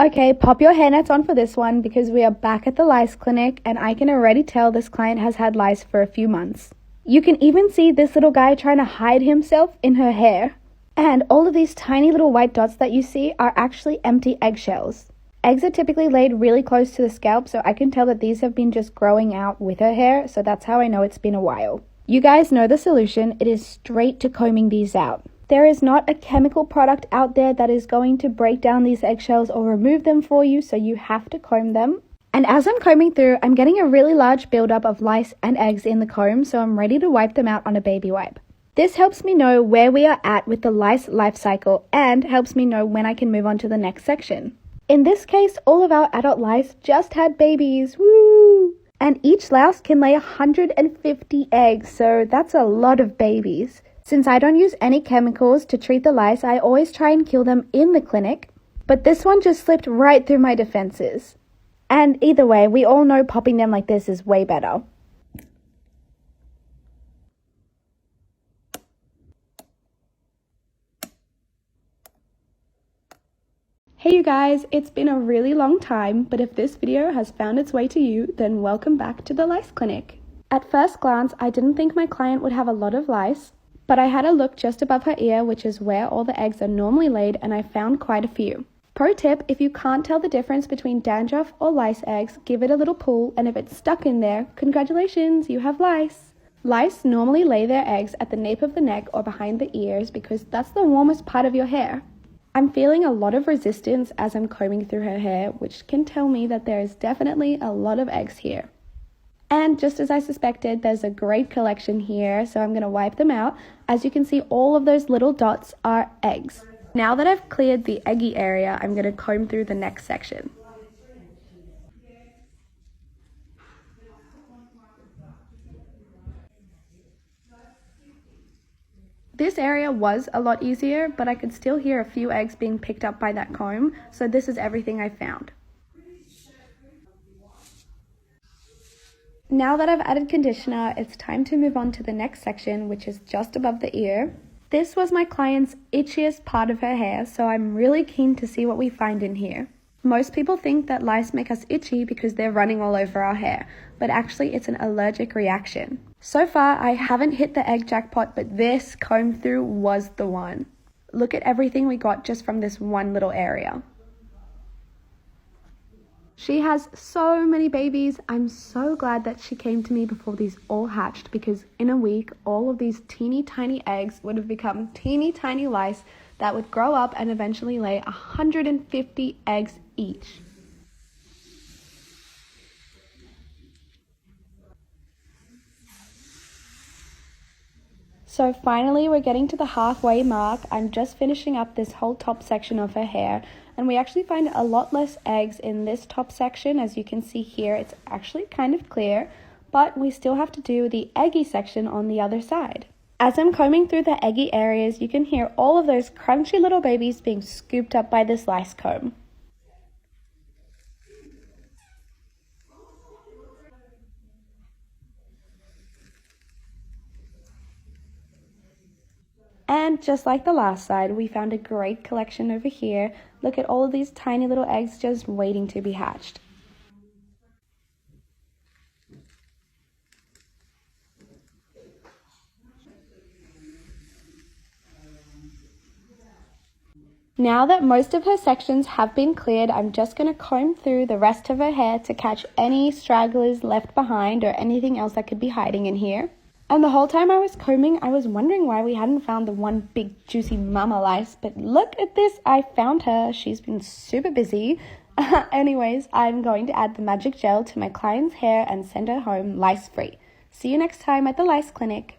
Okay, pop your hairnets on for this one because we are back at the lice clinic and I can already tell this client has had lice for a few months. You can even see this little guy trying to hide himself in her hair. And all of these tiny little white dots that you see are actually empty eggshells. Eggs are typically laid really close to the scalp, so I can tell that these have been just growing out with her hair, so that's how I know it's been a while. You guys know the solution. It is straight to combing these out. There is not a chemical product out there that is going to break down these eggshells or remove them for you, so you have to comb them. And as I'm combing through, I'm getting a really large buildup of lice and eggs in the comb, so I'm ready to wipe them out on a baby wipe. This helps me know where we are at with the lice life cycle and helps me know when I can move on to the next section. In this case, all of our adult lice just had babies, woo! And each louse can lay 150 eggs, so that's a lot of babies. Since I don't use any chemicals to treat the lice, I always try and kill them in the clinic, but this one just slipped right through my defenses. And either way, we all know popping them like this is way better. Hey you guys, it's been a really long time, but if this video has found its way to you, then welcome back to the lice clinic. At first glance, I didn't think my client would have a lot of lice, but I had a look just above her ear, which is where all the eggs are normally laid, and I found quite a few. Pro tip, if you can't tell the difference between dandruff or lice eggs, give it a little pull, and if it's stuck in there, congratulations, you have lice. Lice normally lay their eggs at the nape of the neck or behind the ears because that's the warmest part of your hair. I'm feeling a lot of resistance as I'm combing through her hair, which can tell me that there is definitely a lot of eggs here. And just as I suspected, there's a great collection here, so I'm going to wipe them out. As you can see, all of those little dots are eggs. Now that I've cleared the eggy area, I'm going to comb through the next section. This area was a lot easier, but I could still hear a few eggs being picked up by that comb, so this is everything I found. Now that I've added conditioner, it's time to move on to the next section, which is just above the ear. This was my client's itchiest part of her hair, so I'm really keen to see what we find in here. Most people think that lice make us itchy because they're running all over our hair, but actually it's an allergic reaction. So far, I haven't hit the egg jackpot, but this comb through was the one. Look at everything we got just from this one little area. She has so many babies. I'm so glad that she came to me before these all hatched, because in a week, all of these teeny tiny eggs would have become teeny tiny lice that would grow up and eventually lay 150 eggs each. So finally, we're getting to the halfway mark. I'm just finishing up this whole top section of her hair, and we actually find a lot less eggs in this top section. As you can see here, it's actually kind of clear, but we still have to do the eggy section on the other side. As I'm combing through the eggy areas, you can hear all of those crunchy little babies being scooped up by this lice comb. And just like the last side, we found a great collection over here. Look at all of these tiny little eggs just waiting to be hatched. Now that most of her sections have been cleared, I'm just going to comb through the rest of her hair to catch any stragglers left behind or anything else that could be hiding in here. And the whole time I was combing, I was wondering why we hadn't found the one big juicy mama lice, but look at this, I found her. She's been super busy. Anyways, I'm going to add the magic gel to my client's hair and send her home lice-free. See you next time at the lice clinic.